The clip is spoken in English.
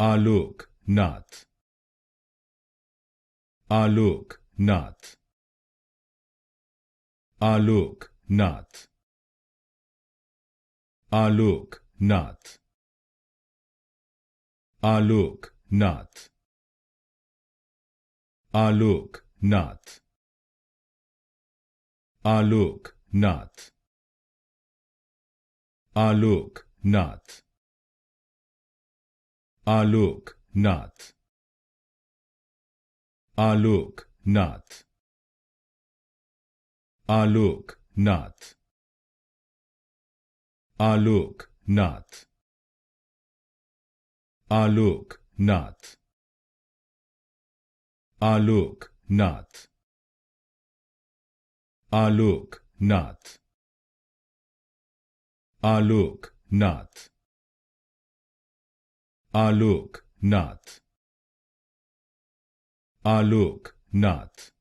Alok Nath. Alok Nath. Alok Nath. Alok Nath. Alok Nath. Alok Nath. Alok Nath. Alok Nath. Alok Nath. Alok Nath. Alok Nath. Alok Nath. Alok Nath. Alok Nath. Alok Nath. Alok Nath. Alok Nath. Alok Nath.